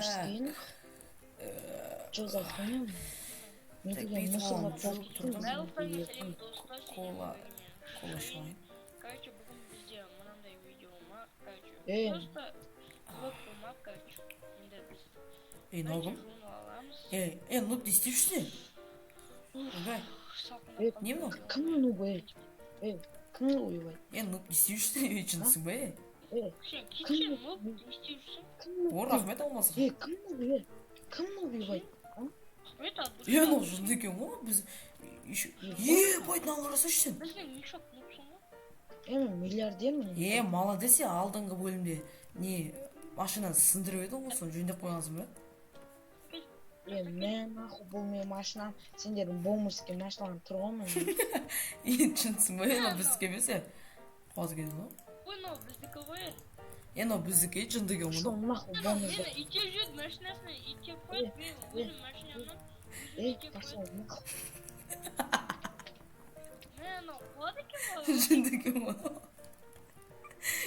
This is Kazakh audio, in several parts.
бомжские что за хуйня? Не деген мусорға толып Кола ішіп Короче, бүгін бізде мынандай видеома, короче, Эй. просто блок болмақ, короче, енді біз Ногым? жуынып аламыз. Нуб не істеп Ойбай, Салқындап не мынау? Кімнің нубы? Кімнің ойбай? Нуб не істеп жүрсің? Жынсың ба? сен кетсең, бұл не істеп жүрсің? Рахмет алмасың. Кімнің ойбай? Кімнің ойбай? Рахмет ал, Ол жынды екен ғой, біз... Байдынан қарасайшы сен. бізге мешок нұпсың ғой? Мен миллиардермін. Молодец, алдыңғы бөлімде машинаны сындырып едің ғой, соны жөндеп қойғансың ба? Мен нахуй бұл мен машинам, сендердің бомжский машиналарын тұрғанмын. Жынсың ба? Біздікі емес Қуазы келді ма? Мынау біздікі ғой. Мынау біздікі жынды екен ғой. Что нахуй бомжды? Мені ите жүрді машинасына ите қойып, мен өзім машинамнан Пошел нахуй. Мені қуады екен ғой. Жынды екен ғой.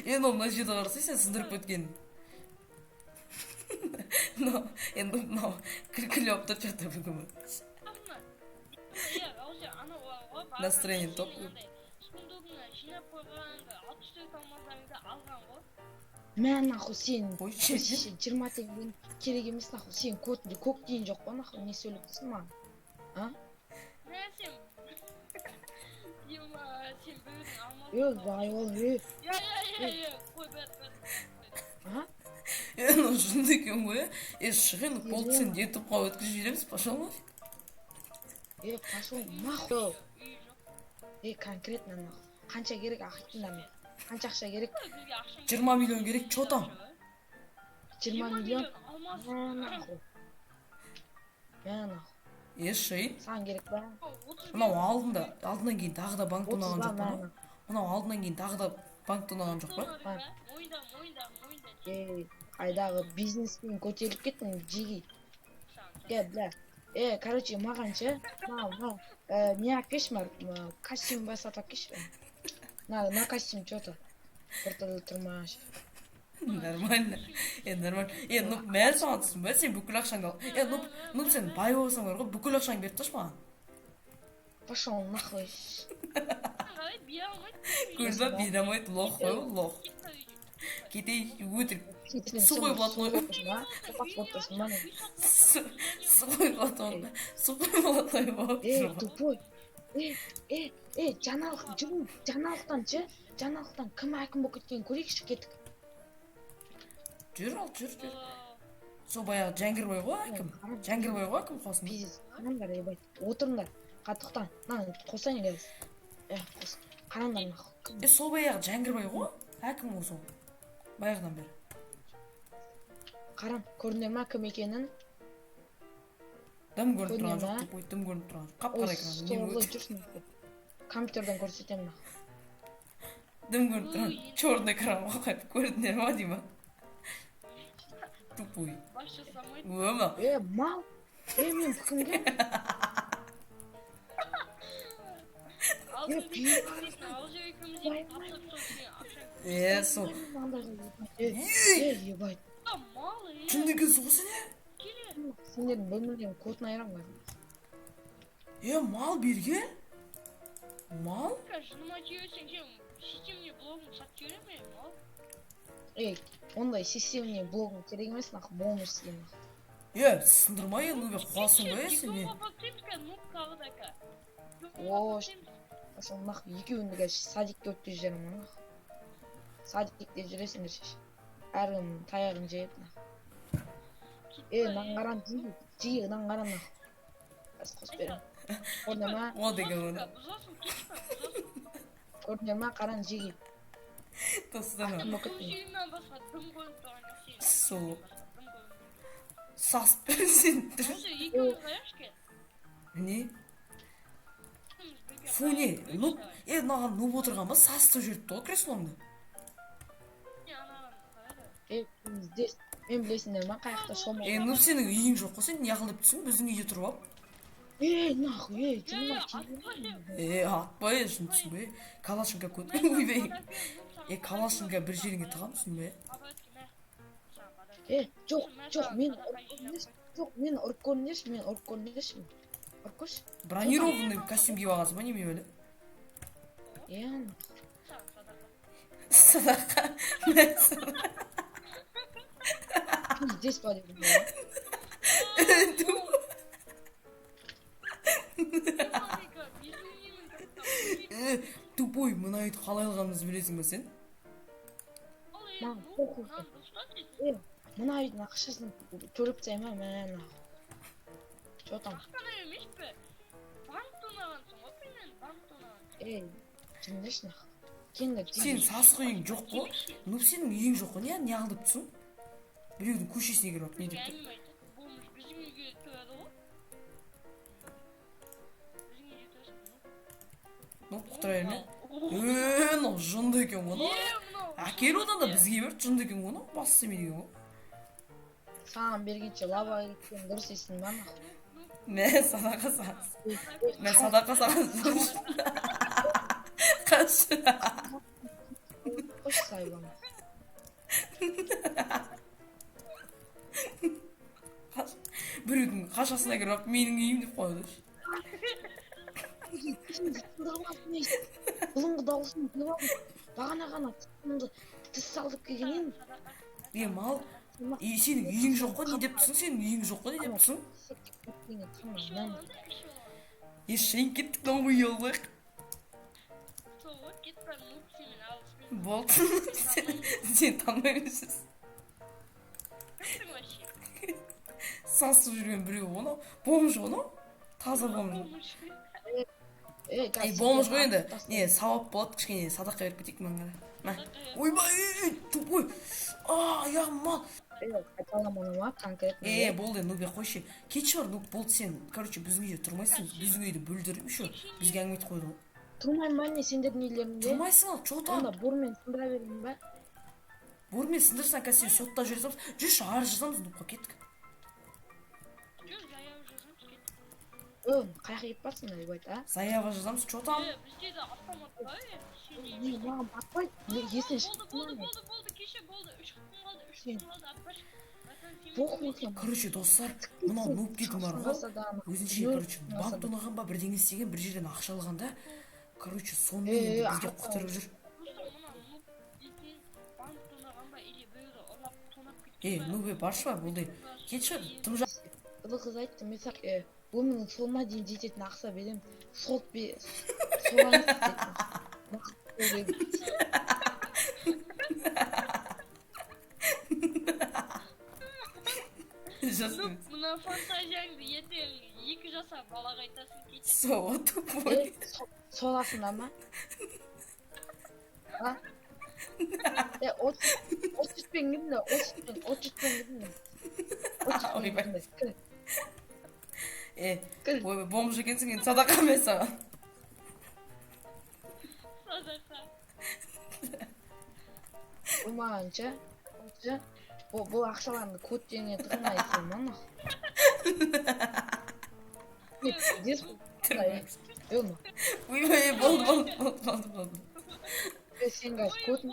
Мына жерде қарасай, сен сындырып кеткенін. Мынау күлкілі алып тұрып жатыр бүгін. Настроение топ. Сундугына жинап қойғанды 64 алмаздарыңды алған ғой. Мен нахуй сен Ой, 20 теңгеден керек емес нахуй. Сен көтінде көк дейін жоқ па нахуй? Не сөйлепсің маған? Мен сен... Дима, сен бөлдің алмаз... Бай ол, қой бәт. Мынау жынды екен ғой. Шығын болды, сен ютубқа өткізіп жібереміз, пошел ма? Пошел нахуй. Конкретно нахуй. Қанша керек ақытында мен? Қанша ақша керек? 20 миллион керек, чё там? 20 миллион? Алмаз... Мен нахуй. Шайын? Саған керек ба? Мынау алдынан кейін тағы да банк тонаған жоқ па? Мынау алдынан кейін тағы да банк тонаған жоқ па? Мойда. Айдағы бизнеспен көтеріліп кеттің, жиги. Бля. Короче, маған ше, не әкеш мар, костюм басат әкеш. На костюм что-то. Ортада тұрмаш. Нормально. Нормально. Мәл саған түсін бә, сен бүкіл ақшаңды ал. Сен бай болсаң бар ғой, бүкіл ақшаңды беріп тұршы маған. Пошел нахуй. Көрді ба, бере алмайды, лох қой, лох. Кетей, өтірік. Сухой блатной. Сухой блатной болып жүр. Тупой. Жаңалықтан кім әкім болып кеткенін көрейікші кеттік. Жүр. Сол баяғы Жәңгірбай ғой әкім. Жәңгірбай ғой әкім қосында. Пиздец, қараңдар ебай. Отырыңдар. Қатықтан. Қосайын кәз. Қараңдар нахуй. Сол баяғы Жәңгірбай ғой әкім ғой сол. Баяғыдан бері. Қарам, көрінер ма кім екенін? Дым көрініп тұрған жоқ, тупой, дым көрініп тұрған жоқ. Қап-қара екран. Солы жүрсін. Компьютерден көрсетемін нахуй. Дым көрініп тұрған. Черный экран қойып көрінер ма дейма? Тупой. Өма. Мал. Мен кімге? Сол. Ебать. Шындыкен соғысы не? Сендердің бөлмелерін кодын айырам ғой. Мал берген? Мал? Ондай системіне блогың керек емес нахуй, бомжский нахуй. Сындырмай енді қуасың ба сен не? Пошел нахуй, екеуіңді кәз садикке өтпей жүрем ғой нахуй. Садикте жүресіңдер шеш. Әркім таяғын жайып нахуй. Нан қаран жиі, нан қаран нахуй. Қосып берем. Көрдер ма? О деген оны. Көрдер ма? Қаран жиі. Тостана. Сол. Сасып берсен. Не? Фу не? Маған нұп отырған ба? Сасып жүріпті ғой креслоңды. Мен білесіңдер ма? Қаяқта шомал. Нұп сенің үйің жоқ қой, сен не қылып түсің? Біздің үйде тұрып алып. Нахуй, Атпай, шын түсін бе? Калашынка көткен ойбай. Калашынка бір жеріңе тығам түсін бе? Жоқ, Мен жоқ, саған мен садақа ұрып жинап көріңдерші. Жоқ, мен ұрып көріңдерші, Ұрып көрші. Бронированный костюм киіп алғансың ба неме өлі? саған садақа. Садақа. Мен садақа. Пиздец па дедім ғой. Тупой, мына үйді қалай алғанымызды білесің ба сен? Маған похуй. Мына үйдің ақшасын төлеп тастаймын ма мен. Че там? Ақшаны емес пе? Банк тонағансың ғой менен, банк тонаған. Жындыршы нақ. Кенді Сен сасық үйің жоқ қой. Ну сенің үйің жоқ қой. Не алдып тұрсың? Біреудің көшесіне кіріп алып не деп тұр? Әңгіме айтады. Болмыш біздің үйге тұрады ғой. Біздің үйге тұрасың. Ну, құтыра берме. Мынау жынды екен ғой. Әкел одан да бізге бер, жынды екен ғой. Бас істемейді екен ғой. Саған бергенше лава кеткен дұрыс есін ба нақ? Мен садақа саған. Қашы. Қош сайбам. Біреудің қашасына кіріп алып менің үйім деп қойды. Бұлыңғы дауысын біліп алдым. Бағана ғана тұтымды тіс салдып келгенен. Мал, сенің үйің жоқ қой, не деп тұрсың? Сенің үйің жоқ қой, не деп тұрсың? Шейін кеттік, мынау үй алайық. Болды, сен танымай бересіз. Сасып жүрген біреу оны, бомж оны, таза бомж. Бомж ғой енді, сауап болады, кішкене садақа беріп кетейік маңғара. Ойбай, тупой, аяғым мал. Қайталаманама конкретно. Болды, нубе қойшы. Кетші бар, болды сен, короче, біздің үйде тұрмайсың, біздің үйді бүлдіріп үші, бізге әңгіме етіп қойды ғой. Тұрмайын ба не сендердің үйлерінде? Тұрмайсың ал, чота. Онда бормен сындыра берейін ба? Бормен сындырсаң кәсен сотта жүресіміз, жүрші арыз жазамыз, нұпқа кеттік. Қаяқ еп барсың да деп айта? Заяға жазамыз, чотам. Бізде де автомат бар, маған батпайды, есін шықты. Болды, кеше болды, 3 күн қалды, атпаш. Короче, достар, мынау нуп дейтін бар ғой. Өзінше, короче, банк тонаған ба, бірдеңе істеген, бір жерден ақша алған да. Короче, сонымен енді бізге құқтырып жүр. Нубе баршы ба, болды. Кетші, тым жақ. Бұл қыз айтты, мен сақ, өмірінің соңына дейін жететін ақша берем. Солаңыз дейтін. Мына фантазияңды ертең 2 жасар балаға айтасың кетші. Соға тупой. Соласында ма? От жүтпен кімді? Ойбай, бомж екенсің, енді садақа мен саған. Садақа. Ұмағанша, бұл ақшаларымды код жеңе тұрмайсың ма? Ойбай, болды. Сен қаш кодын.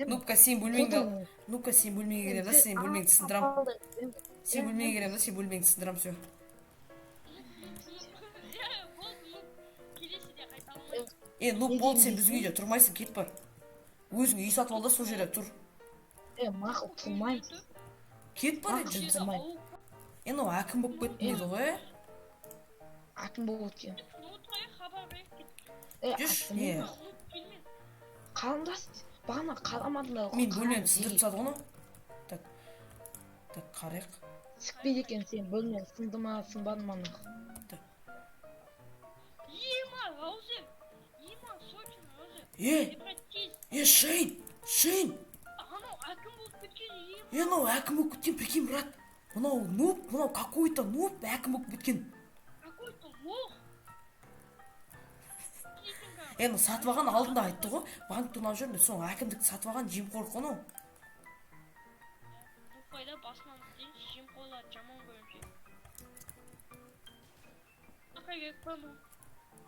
Нупка, сен бөлмеңді керем да, сен бөлмеңді сындырам. Сен бөлмеңді керем да, сен бөлмеңді сындырам, все. Нуп болды, сен біздің үйде тұрмайсың, кет бар. Өзің үй сатып ал да, сол жерде тұр. Мақыл тұрмайым. Кет бар, жын тұрмайым. Ол әкім болып кеттің еді ғой, Әкім болып өткен. Жүш, қалымдас, бағана қаламадың да. Мен бөлмені сындырып тастады оны. Так, қарайық. Сікпейді екен сен бөлмені сынды ма, сынбады ма. Шейн! Мынау әкім болып кеткен, прикинь, брат. Мынау какой-то нуб әкім болып кеткен. Какой-то лох. Сатып алған алдында айтты ғой, банк тонап жүрмін, соң әкімдікті сатып алған жемқор қону. Нұқпайда басмамыз дейін жемқорлар жаман көрінше. Садақа керек па мұ?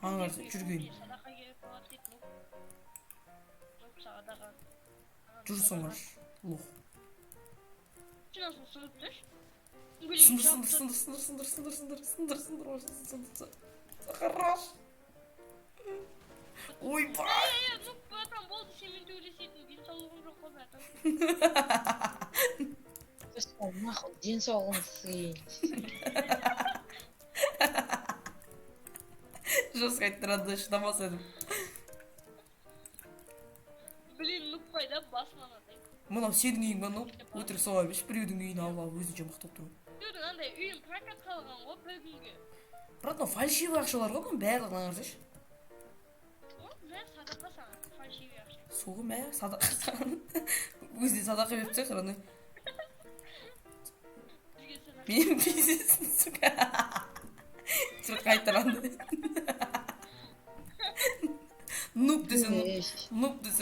Аңғарсы, жүрген. Садақа керек па дейді нұқ. Нұқ садақа. Жүрсің аш, лох. машинасын сындырып тасташы. Сындыр. Хорош. Ойбай. Ну братан болды, сен мен төбелесетін денсаулығым жоқ қой братан. Нахуй денсаулығын сыйын. Жестко айтты, шыдамас едім. Блин, нуп қайда басынан атайын. Мынау сенің үйің ба, нуп? Өтірік соға беш, біреудің үйін алып өзінше мақтап тұру. Біреудің андай үйін прокатқа алған ғой бір күнге. Брат, мынау фальшивый ақшалар ғой, мұның барлығын аңырсайшы. О, мә садақа саған, фальшивый ақша. Соғы мә, садақа саған. Өзіне садақа беріп тұр, қыраны. Бізге садақа. Мен бизнесін, сука. Сұрақ қайтыранды. Нуп десе,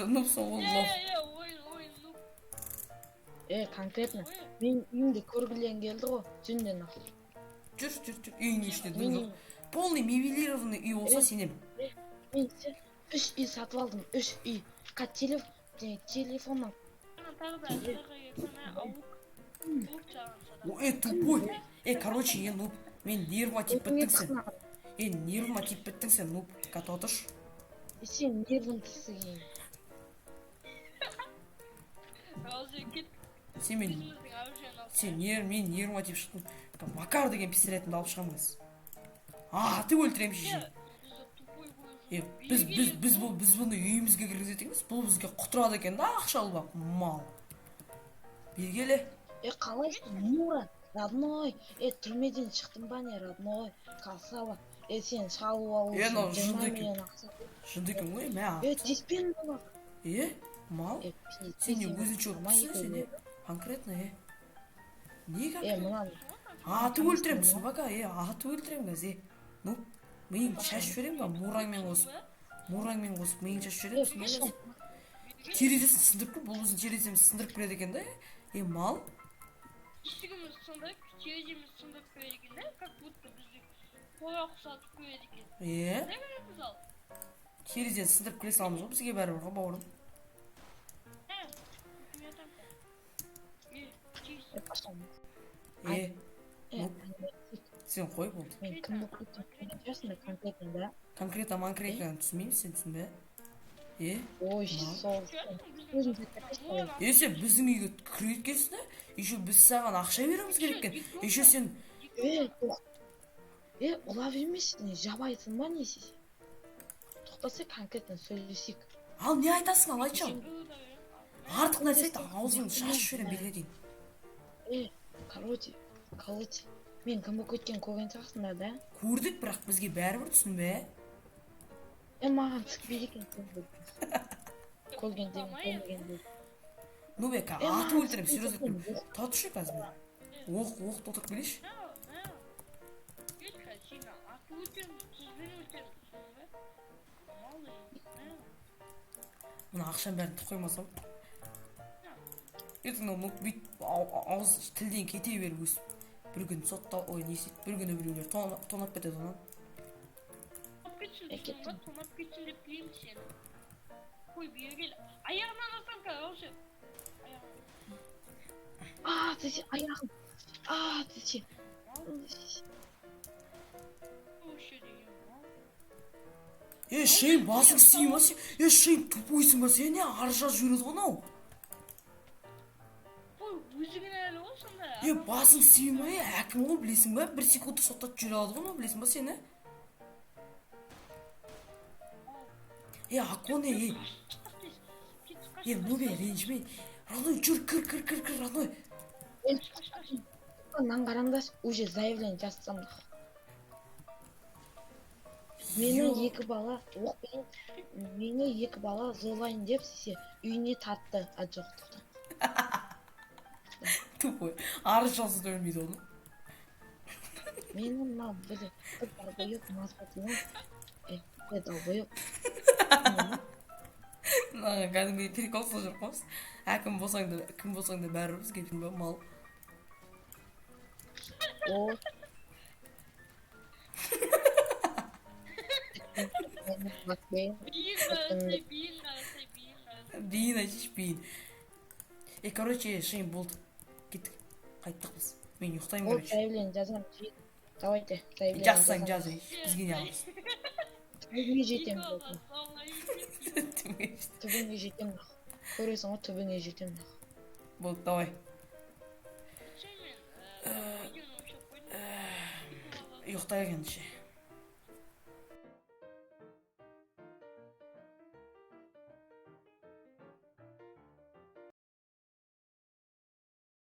нуп соғы лох. Ойын, нуп. Конкретно. Мен үйімді көргілен келді ғой, жүнден ақ. Жүр, үйің іште дым жоқ. Полный мебелированный үй болса сенем. Мен 3 үй сатып алдым, 3 үй. Телефоннан. Тағы да садақа келсем, ауық жағын садақа. Тупой. Короче, нуп. Мен нервыма тиіп біттің сен. Нервыма тиіп біттің сен, нуп. Ката отырш. Сен нервін тісігейін. Разы кет. Мен нервыма тиіп шықтым. Макар деген пистолетімді алып шығамыз. Ты өлтірем шеше. Біз бұны үйімізге кіргізетіңіз, бұл бізге құтырады екен да, ақша алып, мал. Бергелі. Қалайсың, Мурат, родной. Түрмеден шықтым ба не, родной. Қалсаба. Сен шалу алу үшін 20 миллион ақса. Жынды екен ғой, мә. Диспен болақ. Мал? Сен не өзінше өттісің, сен конкретно, не конкретно? Аты өлтірем, түсін бака, аты өлтірем кәз, ну, миың шашып берем ба, мураңмен қосып, миың шашып берем, түсін бака. Терезесін сындырып көр, бұл біздің тереземіз сындырып кіреді екен да, мал? Есігіміз сондай, тереземіз сындырып кіреді екен да, как будто бізді қора құсатып кіреді екен. Не көреміз ал? Терезені сындырып кіре саламыз ғой, бізге бәрі бар ғой, бауырым. Сен қой болды. Мен кімді көрсін конкретно, да? Конкретно түсінмеймін, сен түсін бе? Ой, сол. Сен біздің үйге кіріп келсін, еще біз саған ақша беруіміз керек екен. Еще сен... Олап емес, жабайсың ба не сіз? Тоқтаса конкретно сөйлесек. Ал не айтасың, ал айтшы ал. Артық нәрсе айт, аузыңды шашып жіберем берге дейін. Короче, мен кім болып кеткен көрген сияқтысыңдар да? Көрдік, бірақ бізге бәрібір түсін бе? Маған түспейді екен көргенде. Ну бе, аты өлтірем, серьезно айтпаймын. Татушы қазір мен. Оқ толтырып келеші. Мына ақшам бәрін тұқ қоймасам. Ауыз тілден кете беріп өсіп. Бір күн сотта, бір күні біреулер тонап кетеді онан. Тонап кетсін деп білеймін сені. Қой бергел. Аяғынан асам кәуше. Тесе, аяғым. Тесе. Шейін басың істейін ба сен? Шейін тупойсың ба сен? Аржа жүреді ғанау. Өзігін әлі ғой сонда. Басың істейін ба? Әкім ғой білесің ба? Бір секунды соттат жүре алды ғанау, білесің ба сені? Аконе, Нубе, ренжімей. Родной, жүр, кір, родной. Нан қараңдас, уже заявление жазсам. Мені екі бала зорлайын деп сесе үйіне тартты жоқтықтан. Тупой, арыз жазып өлмейді оны. Мені мына бір долбойып мазбатыны долбойып. Кәдімгі перекол сылжыр қос. Кім болсаң да бәрі бізге білім ба, мал. Бейін айтыш, бейін. Короче, шейін болды. Кеттік. Қайттық біз. Мен ұйықтаймын Ол короче. заявление жазамын. Давайте заявление Жазсаң жаз, бізге не аламыз. Түбіңе жетем. Түбіңе жет. Түбіңе жетем. Көресің ғой түбіңе жетем. Болды, давай. Ұйықтай екен ше.